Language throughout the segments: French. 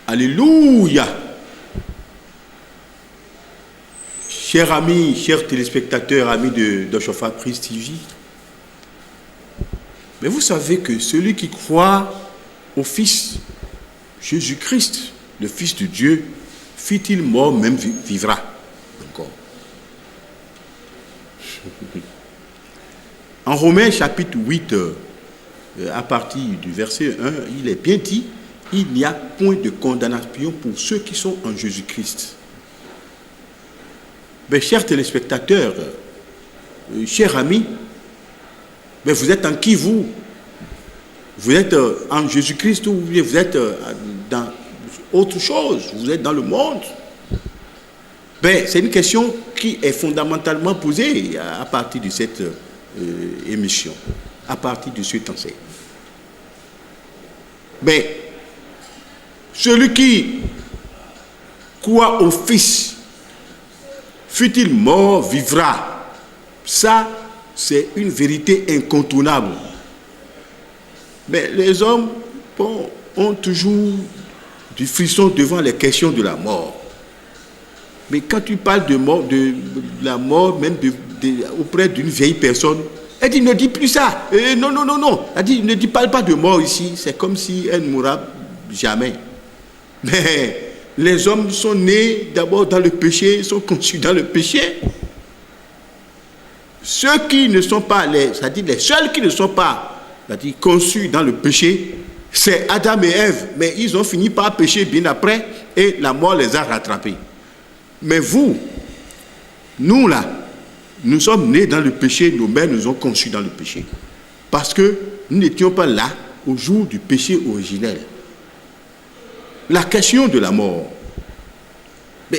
Alléluia. Chers amis, chers téléspectateurs, amis de Chauffard Prise TV, mais vous savez que celui qui croit au Fils Jésus-Christ, le Fils de Dieu, fût-il mort, même vivra encore. En Romains chapitre 8, à partir du verset 1, il est bien dit: il n'y a point de condamnation pour ceux qui sont en Jésus-Christ. Mais chers téléspectateurs, chers amis, mais vous êtes en qui vous? Vous êtes en Jésus-Christ ou vous êtes dans autre chose? Vous êtes dans le monde? C'est une question qui est fondamentalement posée à partir de cette émission, à partir de cet enseignement. Celui qui croit au Fils, fût-il mort, vivra. Ça, c'est une vérité incontournable. Mais les hommes ont toujours du frisson devant les questions de la mort. Mais quand tu parles de la mort, même auprès d'une vieille personne, elle dit: ne dis plus ça. Non. Elle dit: ne parle pas de mort ici. C'est comme si elle ne mourra jamais. Mais les hommes sont nés d'abord dans le péché, sont conçus dans le péché. Ceux qui ne sont pas, c'est-à-dire les seuls qui ne sont pas, c'est-à-dire conçus dans le péché, c'est Adam et Ève. Mais ils ont fini par pécher bien après et la mort les a rattrapés. Mais nous là, nous sommes nés dans le péché, nos mères nous ont conçus dans le péché. Parce que nous n'étions pas là au jour du péché originel. La question de la mort,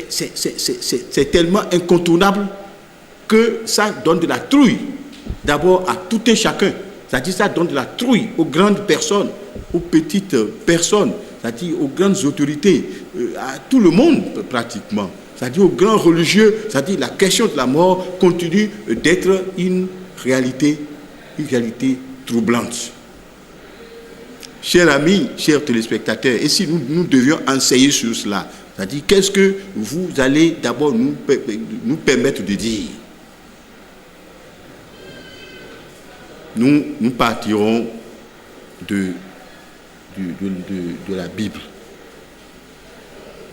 c'est tellement incontournable que ça donne de la trouille d'abord à tout un chacun. C'est-à-dire ça donne de la trouille aux grandes personnes, aux petites personnes, c'est-à-dire aux grandes autorités, à tout le monde pratiquement. C'est-à-dire aux grands religieux, c'est-à-dire la question de la mort continue d'être une réalité troublante. Chers amis, chers téléspectateurs, et si nous devions enseigner sur cela, c'est-à-dire qu'est-ce que vous allez d'abord nous permettre de dire? Nous partirons de la Bible.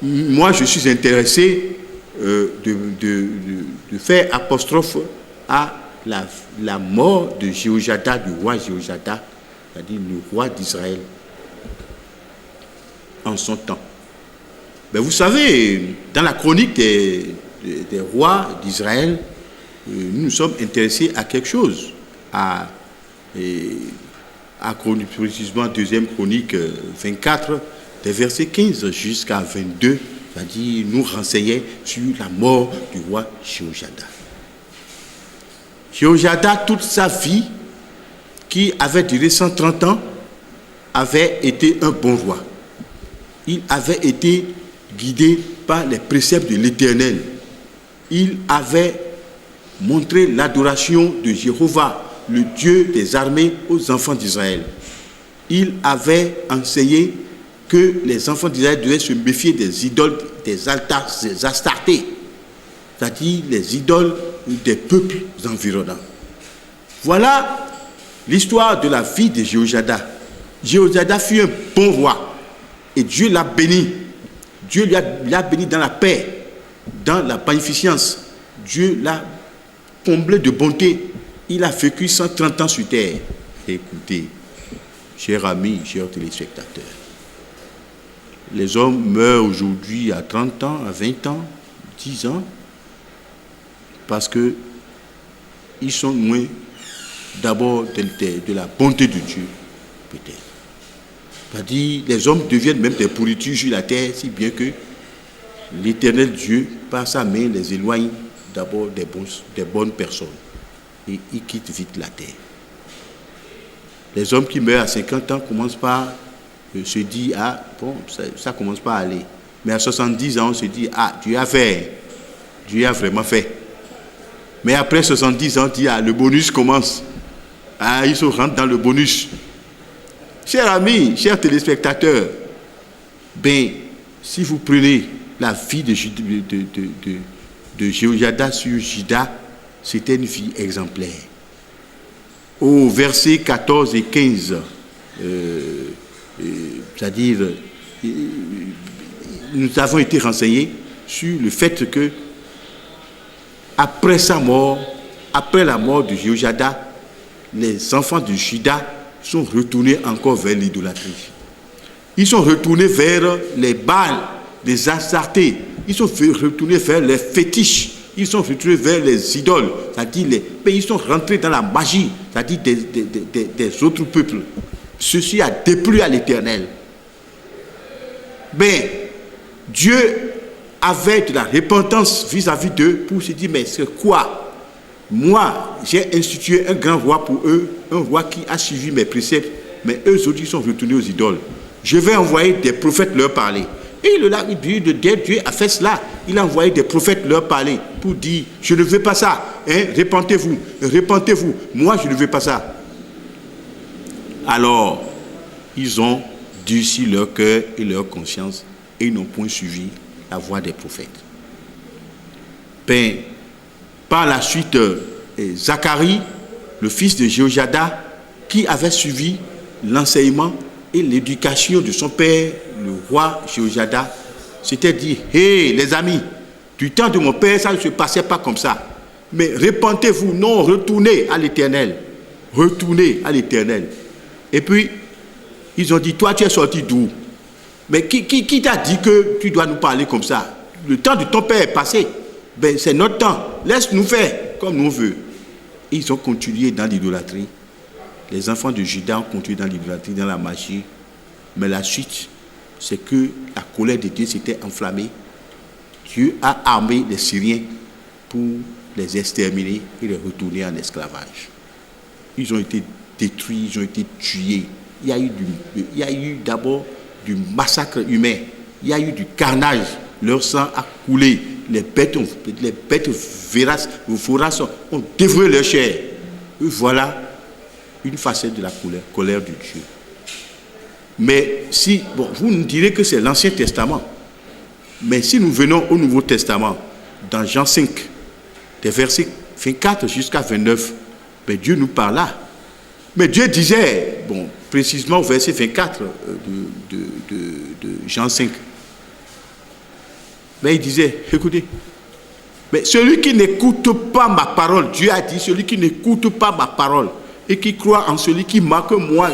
Moi, je suis intéressé de faire apostrophe à la mort de Jéhoiada, du roi Jéhoiada, c'est-à-dire le roi d'Israël, en son temps. Mais vous savez, dans la chronique des rois d'Israël, nous nous sommes intéressés à quelque chose, à précisément deuxième chronique 24, des versets 15 jusqu'à 22, c'est-à-dire nous renseignait sur la mort du roi Jéhoiada. Jéhoiada, toute sa vie, qui avait duré 130 ans, avait été un bon roi. Il avait été guidé par les préceptes de l'Éternel. Il avait montré l'adoration de Jéhovah, le Dieu des armées, aux enfants d'Israël. Il avait enseigné que les enfants d'Israël devaient se méfier des idoles, des altars, des astartés, c'est-à-dire les idoles des peuples environnants. Voilà l'histoire de la vie de Jéhoiada. Jéhoiada fut un bon roi et Dieu l'a béni. Dieu l'a béni dans la paix, dans la magnificence. Dieu l'a comblé de bonté. Il a vécu 130 ans sur terre. Écoutez, chers amis, chers téléspectateurs, les hommes meurent aujourd'hui à 30 ans, à 20 ans, 10 ans, parce qu'ils sont loin d'abord de la bonté de Dieu, peut-être. C'est-à-dire, les hommes deviennent même des pourritures sur la terre, si bien que l'Éternel Dieu, par sa main, les éloigne d'abord des bonnes personnes. Et ils quittent vite la terre. Les hommes qui meurent à 50 ans commencent par se dire, ça commence pas à aller. Mais à 70 ans, on se dit, Dieu a fait. Dieu a vraiment fait. Mais après 70 ans, le bonus commence. Ils se rentrent dans le bonus. Chers amis, chers téléspectateurs, si vous prenez la vie de Jéhoiada sur Juda, c'était une vie exemplaire. Au verset 14 et 15, c'est-à-dire, nous avons été renseignés sur le fait que après sa mort, après la mort de Jéhoiada, les enfants de Juda sont retournés encore vers l'idolâtrie. Ils sont retournés vers les Baals, les Astartés. Ils sont retournés vers les fétiches. Ils sont retournés vers les idoles. C'est-à-dire, ils sont rentrés dans la magie, c'est-à-dire des autres peuples. Ceci a déplu à l'Éternel. Dieu avait de la repentance vis-à-vis d'eux pour se dire, mais c'est quoi? Moi, j'ai institué un grand roi pour eux, un roi qui a suivi mes préceptes, mais eux autres, ils sont retournés aux idoles. Je vais envoyer des prophètes leur parler. Et Dieu a fait cela. Il a envoyé des prophètes leur parler pour dire, je ne veux pas ça. Repentez-vous, repentez-vous. Moi, je ne veux pas ça. Alors, ils ont durci leur cœur et leur conscience et ils n'ont point suivi la voix des prophètes. Par la suite, Zacharie, le fils de Jéhoiada, qui avait suivi l'enseignement et l'éducation de son père, le roi Jéhoiada, s'était dit, hé les amis, du temps de mon père, ça ne se passait pas comme ça. Mais repentez-vous, non, retournez à l'Éternel. Retournez à l'Éternel. Et puis, ils ont dit, toi tu es sorti d'où? Mais qui t'a dit que tu dois nous parler comme ça? Le temps de ton père est passé. C'est notre temps. Laisse-nous faire comme nous veut. Ils ont continué dans l'idolâtrie. Les enfants de Juda ont continué dans l'idolâtrie, dans la magie. Mais la suite, c'est que la colère de Dieu s'était enflammée. Dieu a armé les Syriens pour les exterminer et les retourner en esclavage. Ils ont été détruits, ils ont été tués. Il y a eu d'abord du massacre humain. Il y a eu du carnage. Leur sang a coulé. Les bêtes voraces ont dévoré leur chair. Et voilà une facette de la colère de Dieu. Mais si, vous nous direz que c'est l'Ancien Testament. Mais si nous venons au Nouveau Testament, dans Jean 5, des versets 24 jusqu'à 29, Dieu nous parle là. Mais Dieu disait, précisément au verset 24 de Jean 5, il disait, écoutez, mais celui qui n'écoute pas ma parole, Dieu a dit, celui qui n'écoute pas ma parole et qui croit en celui qui m'a que moi,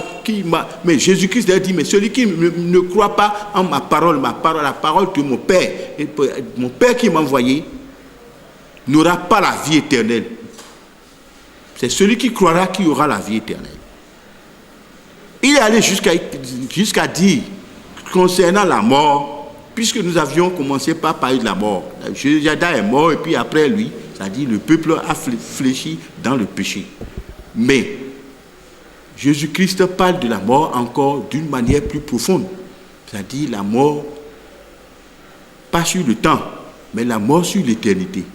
mais Jésus-Christ a dit, mais celui qui ne croit pas en ma parole, la parole de mon Père, et mon Père qui m'a envoyé, n'aura pas la vie éternelle. C'est celui qui croira qui aura la vie éternelle. Il est allé jusqu'à dire, concernant la mort, puisque nous avions commencé par parler de la mort, Jéhoiada est mort et puis après lui, c'est-à-dire le peuple a fléchi dans le péché. Mais Jésus-Christ parle de la mort encore d'une manière plus profonde, c'est-à-dire la mort, pas sur le temps, mais la mort sur l'éternité.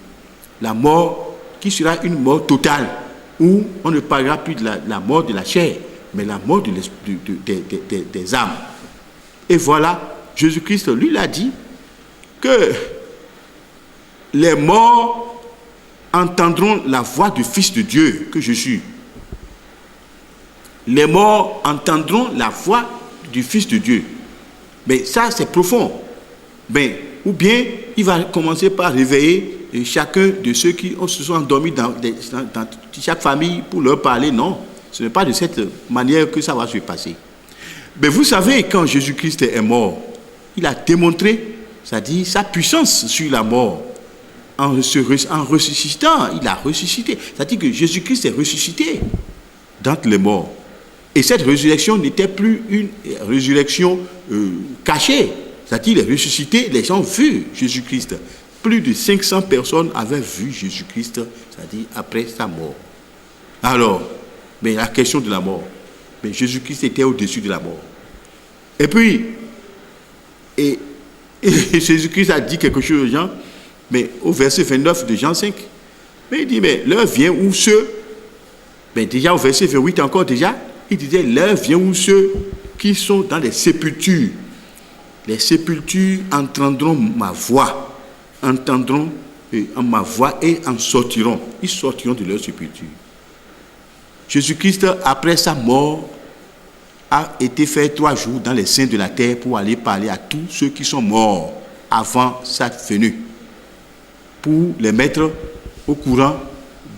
La mort qui sera une mort totale, où on ne parlera plus de la mort de la chair, mais la mort des âmes. Et voilà, Jésus-Christ, lui, l'a dit que les morts entendront la voix du Fils de Dieu que je suis. Les morts entendront la voix du Fils de Dieu. Mais ça, c'est profond. Ou bien, il va commencer par réveiller chacun de ceux qui se sont endormis dans chaque famille pour leur parler. Non, ce n'est pas de cette manière que ça va se passer. Mais vous savez, quand Jésus-Christ est mort, il a démontré, c'est-à-dire sa puissance sur la mort. En ressuscitant, il a ressuscité. C'est-à-dire que Jésus-Christ est ressuscité d'entre les morts. Et cette résurrection n'était plus une résurrection cachée. C'est-à-dire, il est ressuscité, les gens ont vu Jésus-Christ. Plus de 500 personnes avaient vu Jésus-Christ, c'est-à-dire après sa mort. Alors, la question de la mort. Jésus-Christ était au-dessus de la mort. Et puis, Jésus-Christ a dit quelque chose aux gens. Mais au verset 29 de Jean 5, mais il dit, mais l'heure vient où ceux, mais déjà au verset 28 encore déjà, il disait, l'heure vient où ceux qui sont dans les sépultures entendront ma voix, entendront ma voix et en sortiront. Ils sortiront de leur sépulture. Jésus-Christ, après sa mort, a été fait 3 jours dans les seins de la terre pour aller parler à tous ceux qui sont morts avant sa venue, pour les mettre au courant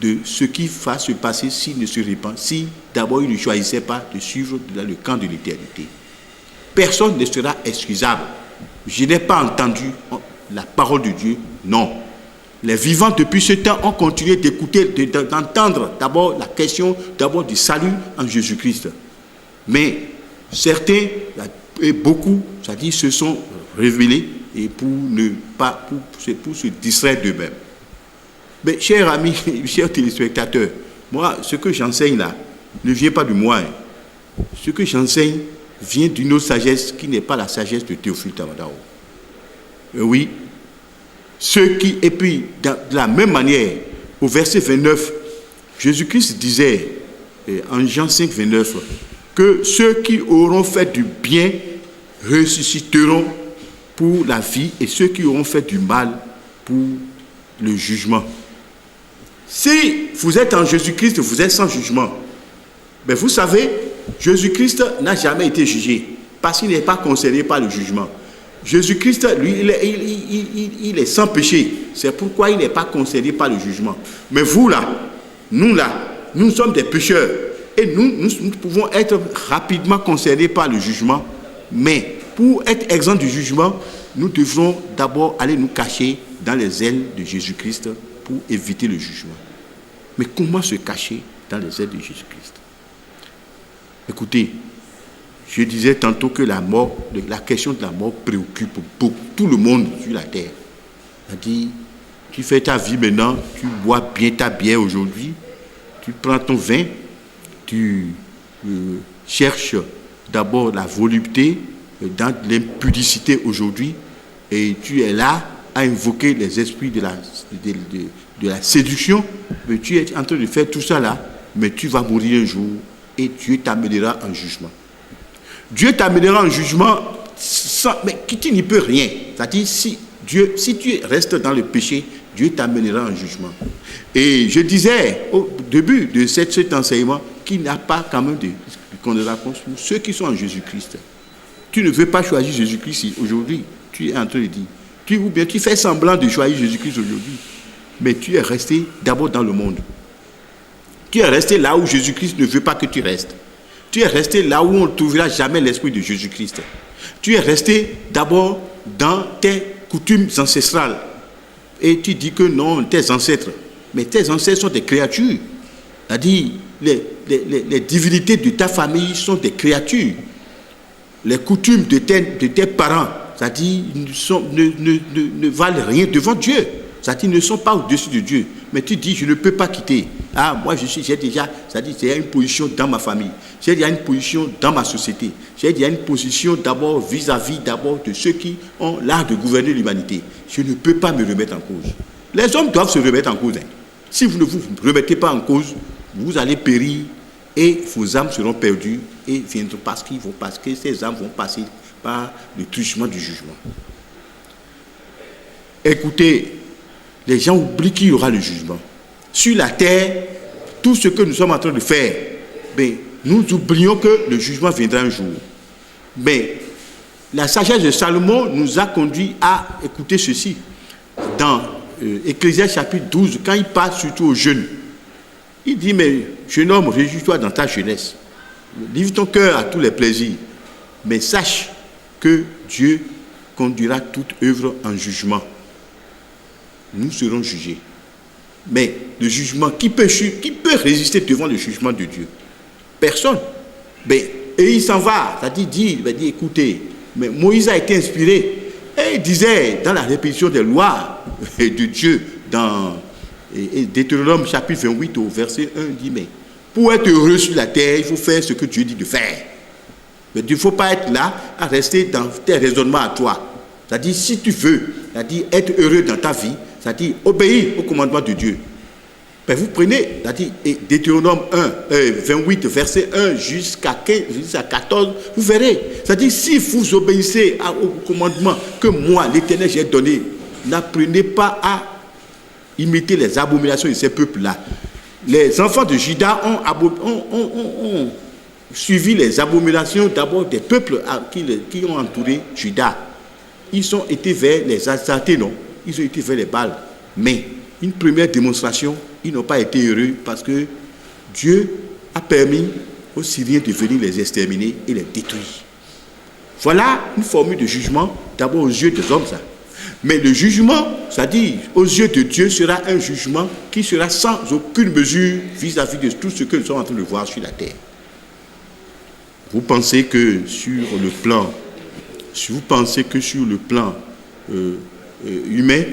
de ce qui va se passer s'il ne se répand, si d'abord il ne choisissait pas de suivre dans le camp de l'éternité. Personne ne sera excusable. Je n'ai pas entendu la parole de Dieu, non. Les vivants depuis ce temps ont continué d'écouter, d'entendre d'abord la question d'abord du salut en Jésus-Christ. Mais certains, et beaucoup, c'est-à-dire se sont révélés et pour se distraire d'eux-mêmes. Mais chers amis, chers téléspectateurs, moi, ce que j'enseigne là ne vient pas de moi. Ce que j'enseigne vient d'une autre sagesse qui n'est pas la sagesse de Théophile Tamadao. Oui. Et puis, de la même manière, au verset 29, Jésus-Christ disait, en Jean 5, 29, que ceux qui auront fait du bien ressusciteront pour la vie et ceux qui auront fait du mal pour le jugement. Si vous êtes en Jésus-Christ, vous êtes sans jugement. Mais vous savez, Jésus-Christ n'a jamais été jugé parce qu'il n'est pas concerné par le jugement. Jésus-Christ, lui, il est sans péché. C'est pourquoi il n'est pas concerné par le jugement. Mais vous là, nous sommes des pécheurs. Et nous pouvons être rapidement concernés par le jugement. Mais pour être exempts du jugement, nous devrons d'abord aller nous cacher dans les ailes de Jésus-Christ pour éviter le jugement. Mais comment se cacher dans les ailes de Jésus-Christ? Écoutez, je disais tantôt que la question de la mort préoccupe beaucoup, tout le monde sur la terre. C'est-à-dire, tu fais ta vie maintenant, tu bois bien ta bière aujourd'hui, tu prends ton vin, tu cherches d'abord la volupté dans l'impudicité aujourd'hui, et tu es là à invoquer les esprits de la séduction, mais tu es en train de faire tout ça là, mais tu vas mourir un jour et Dieu t'amènera en jugement. Dieu t'amènera en jugement, mais tu n'y peux rien. C'est-à-dire, si tu restes dans le péché, Dieu t'amènera en jugement. Et je disais au début de cet enseignement qu'il n'y a pas quand même de condamnation pour ceux qui sont en Jésus-Christ. Tu ne veux pas choisir Jésus-Christ aujourd'hui. Tu es en train de dire. Ou bien tu fais semblant de choisir Jésus-Christ aujourd'hui. Mais tu es resté d'abord dans le monde. Tu es resté là où Jésus-Christ ne veut pas que tu restes. Tu es resté là où on ne trouvera jamais l'esprit de Jésus-Christ. Tu es resté d'abord dans tes coutumes ancestrales. Et tu dis que non, tes ancêtres. Mais tes ancêtres sont des créatures. C'est-à-dire, les divinités de ta famille sont des créatures. Les coutumes de tes parents, c'est-à-dire, ne valent rien devant Dieu. C'est-à-dire, ne sont pas au-dessus de Dieu. Mais tu dis, je ne peux pas quitter. Ah, moi, j'ai déjà, c'est-à-dire, j'ai une position dans ma famille. J'ai déjà une position dans ma société. J'ai déjà une position d'abord vis-à-vis d'abord de ceux qui ont l'art de gouverner l'humanité. Je ne peux pas me remettre en cause. Les hommes doivent se remettre en cause. Si vous ne vous remettez pas en cause, vous allez périr et vos âmes seront perdues et viendront parce que ces âmes vont passer par le truchement du jugement. Écoutez, les gens oublient qu'il y aura le jugement. Sur la terre, tout ce que nous sommes en train de faire, nous oublions que le jugement viendra un jour. Mais la sagesse de Salomon nous a conduit à écouter ceci. Dans Ecclésiaste chapitre 12, quand il parle surtout aux jeunes, il dit, mais jeune homme, réjouis-toi dans ta jeunesse. Livre ton cœur à tous les plaisirs. Mais sache que Dieu conduira toute œuvre en jugement. Nous serons jugés. Mais le jugement, qui peut résister devant le jugement de Dieu? Personne. Et il s'en va, c'est-à-dire dit, écoutez, mais Moïse a été inspiré. Et il disait, dans la répétition des lois de Dieu, dans Deutéronome chapitre 28 au verset 1, il dit, mais pour être heureux sur la terre, il faut faire ce que Dieu dit de faire. Mais il ne faut pas être là à rester dans tes raisonnements à toi. C'est-à-dire, si tu veux, c'est-à-dire être heureux dans ta vie, c'est-à-dire obéir au commandement de Dieu. Ben vous prenez, c'est-à-dire Deutéronome 28, verset 1 jusqu'à 15, jusqu'à 14, vous verrez. C'est-à-dire, si vous obéissez au commandement que moi, l'Éternel, j'ai donné, n'apprenez pas à imiter les abominations de ces peuples-là. Les enfants de Juda ont suivi les abominations d'abord des peuples qui ont entouré Juda. Ils ont été vers les Astartés, non? Ils ont été vers les Baals. Mais une première démonstration, ils n'ont pas été heureux parce que Dieu a permis aux Syriens de venir les exterminer et les détruire. Voilà une formule de jugement, d'abord aux yeux des hommes, ça. Mais le jugement, c'est-à-dire aux yeux de Dieu, sera un jugement qui sera sans aucune mesure vis-à-vis de tout ce que nous sommes en train de voir sur la terre. Vous pensez que sur le plan, humain,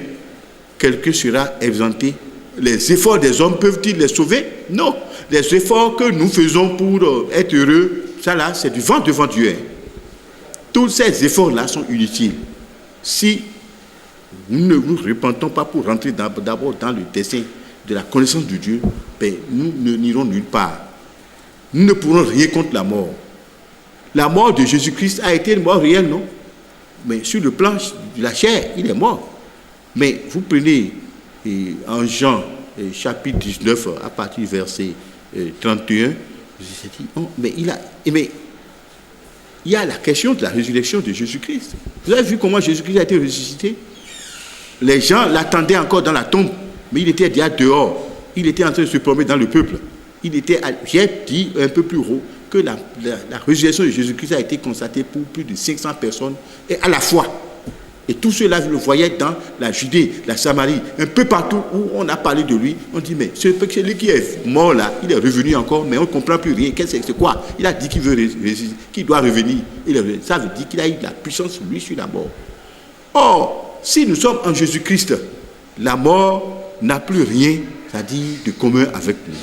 quelqu'un sera exempté? Les efforts des hommes peuvent-ils les sauver? Non. Les efforts que nous faisons pour être heureux, ça là, c'est du vent devant Dieu. Tous ces efforts-là sont inutiles. Si nous ne nous repentons pas pour rentrer d'abord dans le dessein de la connaissance de Dieu, ben, nous n'irons nulle part. Nous ne pourrons rien contre la mort. La mort de Jésus-Christ a été une mort réelle, non? Mais sur le plan de la chair, il est mort. Mais vous prenez en Jean, chapitre 19, à partir du verset 31, mais il y a la question de la résurrection de Jésus-Christ. Vous avez vu comment Jésus-Christ a été ressuscité? Les gens l'attendaient encore dans la tombe, mais il était déjà dehors. Il était en train de se promener dans le peuple. J'ai dit un peu plus haut que la résurrection de Jésus-Christ a été constatée pour plus de 500 personnes et à la fois. Et tous ceux-là le voyaient dans la Judée, la Samarie, un peu partout où on a parlé de lui. On dit, mais celui qui est mort là, il est revenu encore, mais on ne comprend plus rien. C'est quoi? Il a dit qu'il doit revenir. Ça veut dire qu'il a eu de la puissance, lui, sur la mort. Or, si nous sommes en Jésus-Christ, la mort n'a plus rien, c'est-à-dire de commun avec nous.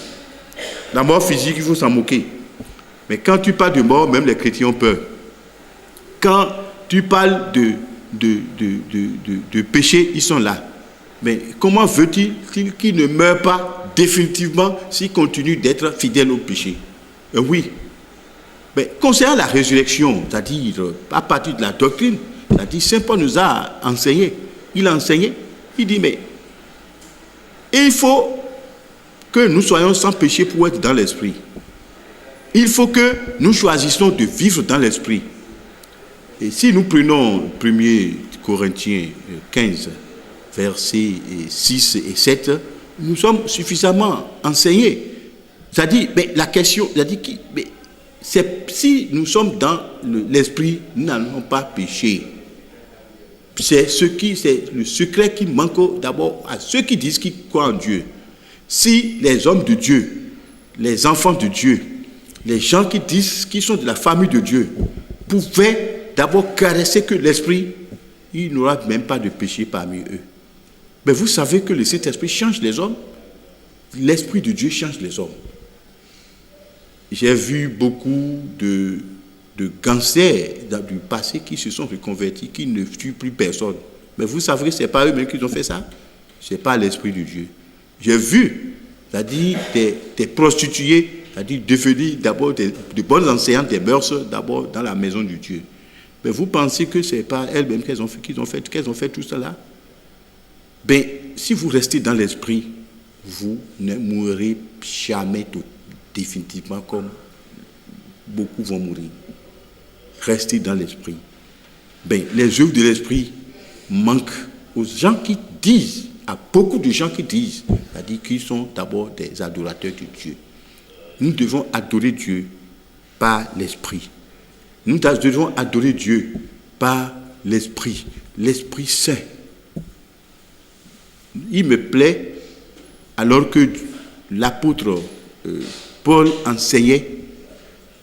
La mort physique, il faut s'en moquer. Mais quand tu parles de mort, même les chrétiens ont peur. Quand tu parles de péché, ils sont là. Mais comment veux-tu qu'ils ne meurent pas définitivement s'ils continuent d'être fidèles au péché? Oui. Mais concernant la résurrection, c'est-à-dire à partir de la doctrine, c'est-à-dire Saint Paul nous a enseigné. Il a enseigné. Il dit, mais il faut que nous soyons sans péché pour être dans l'esprit. Il faut que nous choisissions de vivre dans l'esprit. Et si nous prenons 1 Corinthiens 15, versets 6 et 7, nous sommes suffisamment enseignés. C'est-à-dire, mais la question, si nous sommes dans l'esprit, nous n'allons pas pécher. C'est le secret qui manque d'abord à ceux qui disent qu'ils croient en Dieu. Si les hommes de Dieu, les enfants de Dieu, les gens qui disent qu'ils sont de la famille de Dieu, pouvaient d'abord caresser que l'esprit, il n'y aura même pas de péché parmi eux. Mais vous savez que le Saint-Esprit change les hommes. L'Esprit de Dieu change les hommes. J'ai vu beaucoup de gangsters du passé qui se sont reconvertis, qui ne tuent plus personne. Mais vous savez que ce n'est pas eux-mêmes qui ont fait ça. Ce n'est pas l'Esprit de Dieu. J'ai vu, c'est-à-dire des prostituées, c'est-à-dire devenir d'abord de bonnes enseignantes des mœurs, d'abord dans la maison de Dieu. Mais vous pensez que ce n'est pas elles-mêmes qu'elles ont fait tout cela? Ben, si vous restez dans l'esprit, vous ne mourrez jamais définitivement comme beaucoup vont mourir. Restez dans l'esprit. Ben, les œuvres de l'esprit manquent aux gens qui disent, à beaucoup de gens qui disent, c'est-à-dire qu'ils sont d'abord des adorateurs de Dieu. Nous devons adorer Dieu par l'esprit. Nous devons adorer Dieu par l'esprit, l'Esprit Saint. Il me plaît, alors que l'apôtre Paul enseignait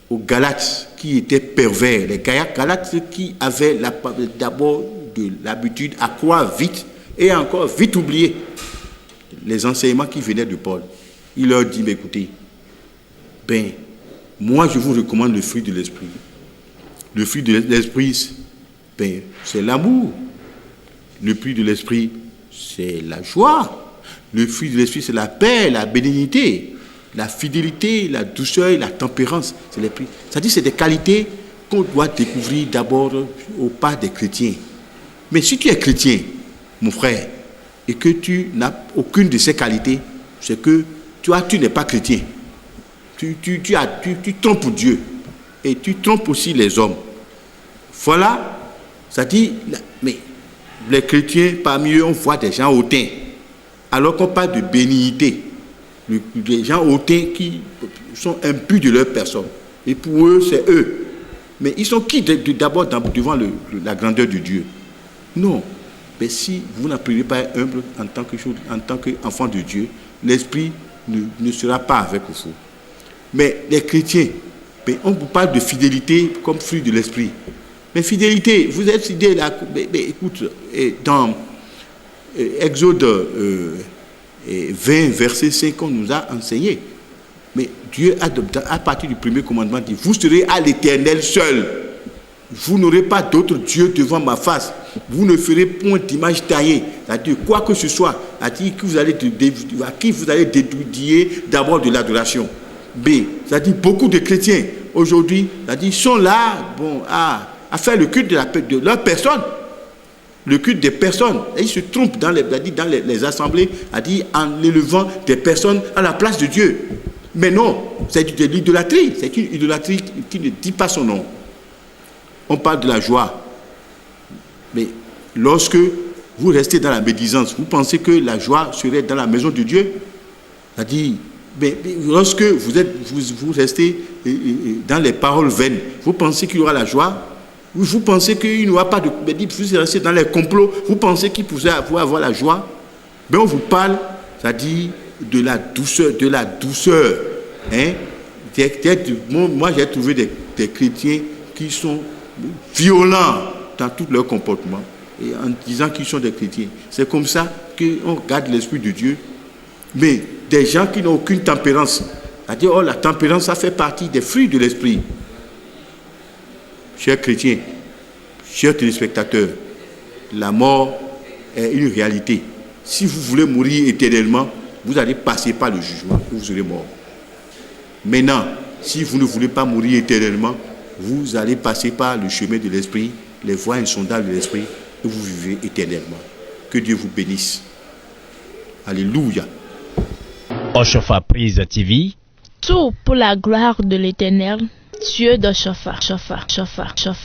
aux Galates qui étaient pervers, les Galates qui avaient d'abord de l'habitude à croire vite et encore vite oublier les enseignements qui venaient de Paul. Il leur dit, mais écoutez, moi je vous recommande le fruit de l'esprit. Le fruit de l'esprit, c'est l'amour. Le fruit de l'esprit, c'est la joie. Le fruit de l'esprit, c'est la paix, la bénignité, la fidélité, la douceur, la tempérance. C'est-à-dire c'est des qualités qu'on doit découvrir d'abord au pas des chrétiens. Mais si tu es chrétien, mon frère, et que tu n'as aucune de ces qualités, c'est que tu n'es pas chrétien. Tu trompes Dieu et tu trompes aussi les hommes. Voilà, ça dit, mais les chrétiens, parmi eux, on voit des gens hautains, alors qu'on parle de bénignité. Les gens hautains qui sont impurs de leur personne. Et pour eux, c'est eux. Mais ils sont qui d'abord devant la grandeur de Dieu? Non. Mais si vous n'apprenez pas humble en tant qu'enfant de Dieu, l'esprit ne sera pas avec vous. Mais les chrétiens, on vous parle de fidélité comme fruit de l'esprit. Mais fidélité, vous êtes fidèle là. Mais écoute, dans Exode 20, verset 5, on nous a enseigné. Mais Dieu, à partir du premier commandement, dit, vous serez à l'Éternel seul. Vous n'aurez pas d'autre Dieu devant ma face. Vous ne ferez point d'image taillée. C'est-à-dire, quoi que ce soit, à qui vous allez dédier d'abord de l'adoration. B. C'est-à-dire, beaucoup de chrétiens, aujourd'hui, c'est-à-dire, sont là, à faire le culte de leur personne. Le culte des personnes. Et ils se trompent dans les assemblées, en élevant des personnes à la place de Dieu. Mais non, c'est de l'idolâtrie. C'est une idolâtrie qui ne dit pas son nom. On parle de la joie. Mais lorsque vous restez dans la médisance, vous pensez que la joie serait dans la maison de Dieu? C'est-à-dire, lorsque vous restez dans les paroles vaines, vous pensez qu'il y aura la joie? Vous pensez qu'il n'y aura pas de... Vous restez dans les complots, vous pensez qu'il pourrait avoir la joie? Mais on vous parle, c'est-à-dire de la douceur. Hein? Moi, j'ai trouvé des chrétiens qui sont violents dans tout leur comportement et en disant qu'ils sont des chrétiens. C'est comme ça qu'on garde l'esprit de Dieu. Mais des gens qui n'ont aucune tempérance, c'est-à-dire la tempérance, ça fait partie des fruits de l'esprit. Chers chrétiens, chers téléspectateurs, la mort est une réalité. Si vous voulez mourir éternellement, vous allez passer par le jugement et vous serez mort. Maintenant, si vous ne voulez pas mourir éternellement, vous allez passer par le chemin de l'esprit, les voies insondables de l'esprit, et vous vivez éternellement. Que Dieu vous bénisse. Alléluia. Oshofa Prise TV. Tout pour la gloire de l'Éternel, Dieu d'Oshofa.